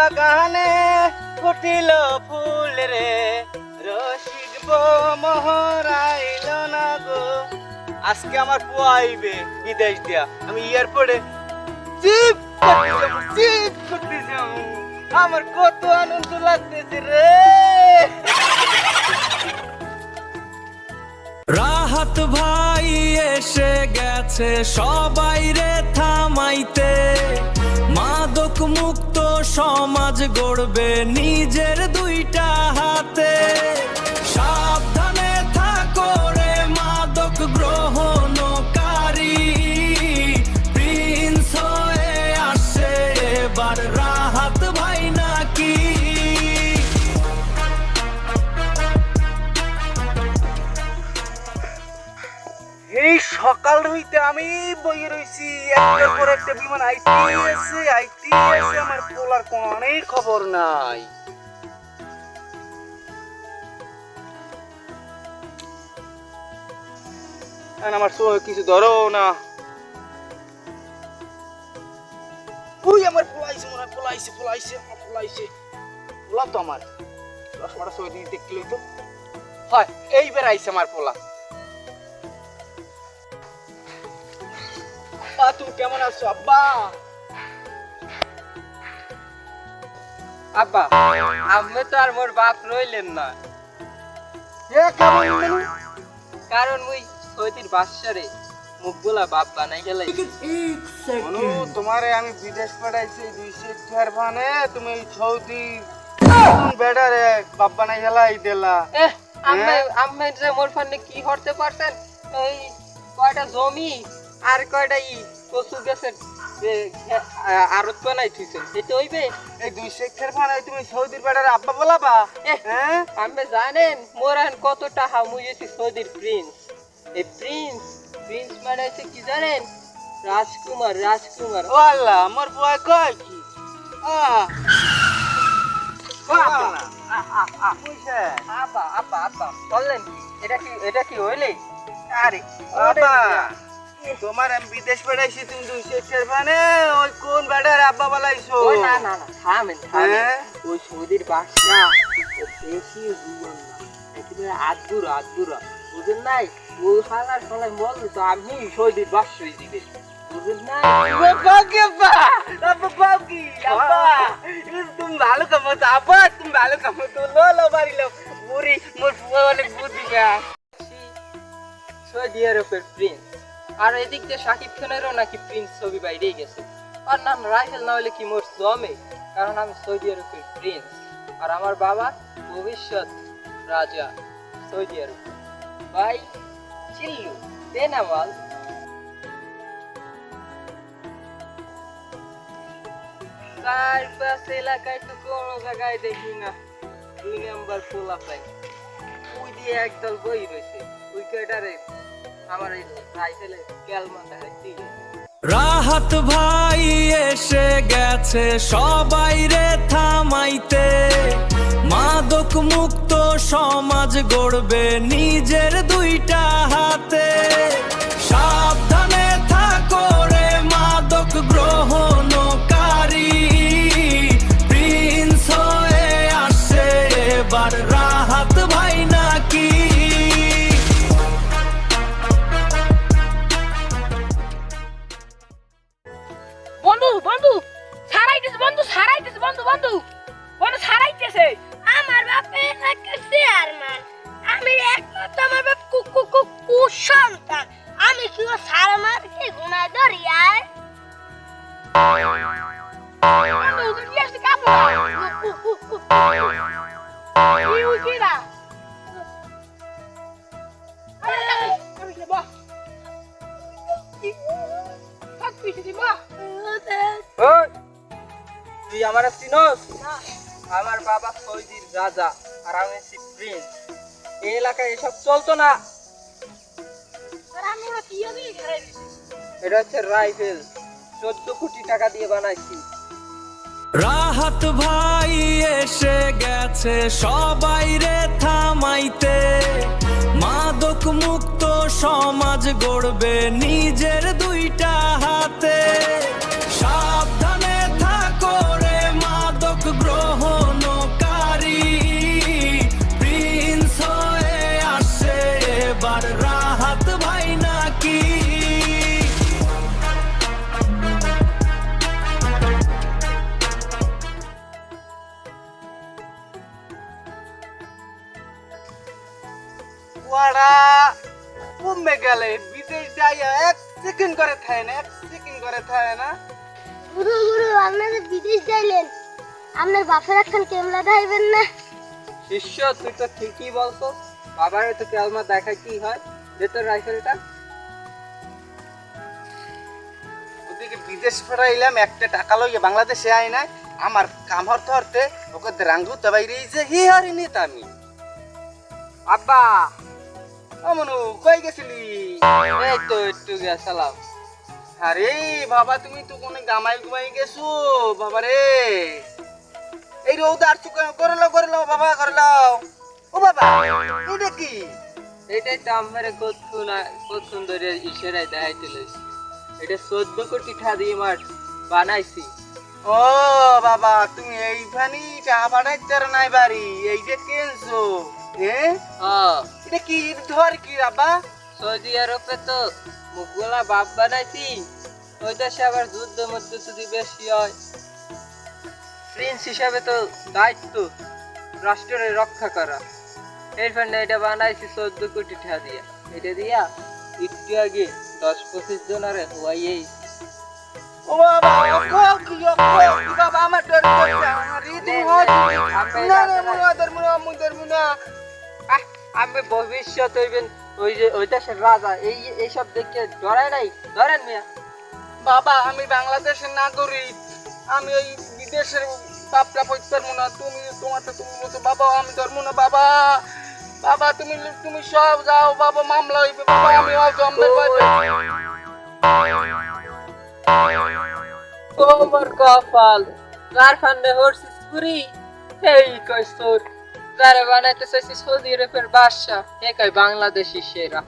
বাগানে ফুটিল ফুল রে, রসিক মোহরাইল না গো। আজকে আমার পুয়া আইবে বিদেশ দিয়া, আমি এয়ারপোর্টে চিপ করতে যাবো। আমার কত আনন্দ লাগতেছে রে। রাহাত ভাই এসে গেছে সবাই রে থামাইতে, মাদক মুক্ত সমাজ গড়বে নিজের দুইটা হাতে। সাবধানে থাকো রে মাদক গ্রহণকারী, প্রিন্স হয়ে আসে এবার রাহাত ভাই নাকি। এই সকাল হইতে আমি বইয়ে রইছি, একটার পর একটা বিমান আইতে আমার পোলার কোনো খবর নাই। আমার কিছু ধরো না। ওই আমার পোলাইছে মনে হয়, পোলাইছে পোলা তো আমার 10-12 ছয় দিন দেখতে লইতো। হয় এইবার আইছে আমার পোলা। তুমি কেমন আছো আব্বা? আব্বা আমি তো আর মোর বাপ রইলেন না, কারণ মুই সৌদির বাদশারে মুখগুলা বাপ বানাই গেলাই। তোমারে আমি বিদেশ পাঠাইছি 200 মানে তুমি সৌদি বেড়ারে বাপ বানাই গেলাই দিলা। আমি যে মোর ফান্ডে কি করতে পারছেন? এই কয়টা জমি আর কয়টা কচু গাছের আরত বানাই থুইছেন, এটা হইবে? এই 200 মানে তুমি সৌদির বেড়ারে আব্বা বলাবা? আমি জানেন মোর এখন কত টাকা, মুই হইছি সৌদির প্রিন্স। এই প্রিন্স মানে হচ্ছে কি জানেন? রাজকুমার। ও আল্লাহ, আমার বয় কয় কি? আব্বা বললেন এটা কি হইলে? আরে বাবা, তোমার আমি বিদেশ পাঠাইছি, তুমি 200 মানে ওই কোন বেড়ার আব্বা বলাইছো? না থামেন। ওই সৌদির বাদশা বেশি জীবন না, একেবারে আদুরা বুঝেন নাই? ওই হালার ফলায় বললো তো আমি সৌদির বাদশাই দিবে, বুঝেন নাই? তুমি ভালো কামো তো আব্বা, তুমি ভালো কামো তো। লো বাড়ি লো বুড়ি, মোর ফুয়া অনেক বুদ্ধি না। সৌদি আরবের প্রিন্স, আর এদিক দিয়ে শাকিব খানেরও নাকি প্রিন্স ছবি বাইরেই গেছে। আর নাম রাইফেল না হলে কি মোর জমে, কারণ আমি সৌদি আরবের প্রিন্স আর আমার বাবা ভবিষ্যৎ রাজা সৌদি আরব। ভাই চিল্লু দে না মাল। চারপাশ এলাকায় তো কোনো জায়গায় দেখি না 2 নাম্বার পোলা পাই। ওই দিয়ে একদল বই রয়েছে, ওই কয়টারে আমার এই রাইফেলে গ্যালমান দেখাইতেই। রাহাত ভাই এসে গেছে সবাই রে থামাইতে, মাদক মুক্ত সমাজ গড়বে নিজের দুইটা হাতে। সাবধানে থাকো রে মাদক গ্রহণকারী, প্রিন্স হয়ে আসে এবার রাহাত ভাই নাকি। বন্ধু ছাড়াইতেছে আমার বাপের একটা চেয়ারম্যান, আমি একমাত্র আমার বাপ কুসন্তান, আমি কি ও সারা মার কি গুনাহ দরিয়ায়? বন্ধু তুই আসতে কাপড় তুই আমার চিনস? আমার বাবা সৌদির রাজা আর আমি হচ্ছি প্রিন্স। এই এলাকায় এসব চলতো না। এটা হচ্ছে রাইফেল, 14 কোটি টাকা দিয়ে বানাইছি। রাহাত ভাই এসে গেছে সবাই রে থামাইতে, মাদক মুক্ত সমাজ গড়বে নিজের দুইটা হাতে। সাবধানে থাকো রে মাদক তোমরা কমবে গেলে বিদেশ যাইয়া এক সেকেন্ড করে থাকে না, এক সেকেন্ড করে থাকে না। গুরু গুরু আপনারা বিদেশ যাইলেন, আপনার বাপের একখান কেমলা দেখাইবেন না? শিষ্য তুই তো ঠিকই বলছো, বাবার তো কেলমা দেখা কি হয়, দে তোর রাইফেলটা। ওদিকে বিদেশ ফেরাইলাম, একটা টাকা লইয়া বাংলাদেশে আই না, আমার কাম হরতে হরতে ওকে রাঙ্গু বাইরে যে হি হারিনি আমি। আব্বা মনু কই গেছিলি? এই তো একটু গেছিলাম। আরে বাবা তুমি তো কোনে গামাই গুমাই গেছো বাবা রে। এই রোদ আর চুকা করে লাও বাবা করে লাও। ও বাবা এটা কি? এটাই তো আমার কত সুন্দর ইশারায় দেখাইতে লইছি। এটা 14 কোটি টাকা দিয়ে মার বানাইছি। ও বাবা তুমি এইখানি টাকা পাঠাইতে নাই বাড়ি, এই যে কেনছো হ্যাঁ? এটা কি ধর কি বাবা? সৌদি আরবে তো মুখগুলা বাপ বানাইছি, ওই দেশে আবার যুদ্ধ মধ্যে যদি বেশি হয়, প্রিন্স হিসাবে তো দায়িত্ব রাষ্ট্রের রক্ষা করা। এর জন্য এটা বানাইছি 14 কোটি টাকা দিয়া। এটা দিয়া একটু আগে 10-25 জনারে হওয়াই। ও বাবা কি বাবা আমার ডর করছে, আমার রিদি হয় না না মুনা আমি ভবিষ্যৎ হইবেন ওই দেশের রাজা, এইসব দেখে ডরায় নাই, ধরেন মিয়া। বাবা আমি বাংলাদেশের নাগরিক, আমি ওই বিদেশের বাপটা পড়তে পারবো না, তুমি তোমার তো তুমি বলছো বাবা আমি ধরবো না বাবা। বাবা তুমি সব যাও বাবা, মামলা হইবে বাবা, আমি হয়তো আমাদের তোমার কপাল কার ফান্ডে হরছিস পুরি, এই কই তোর যারা বানাইতে চাইছিস সৌদি আরবের বাদশা, এ কই বাংলাদেশি সেরা।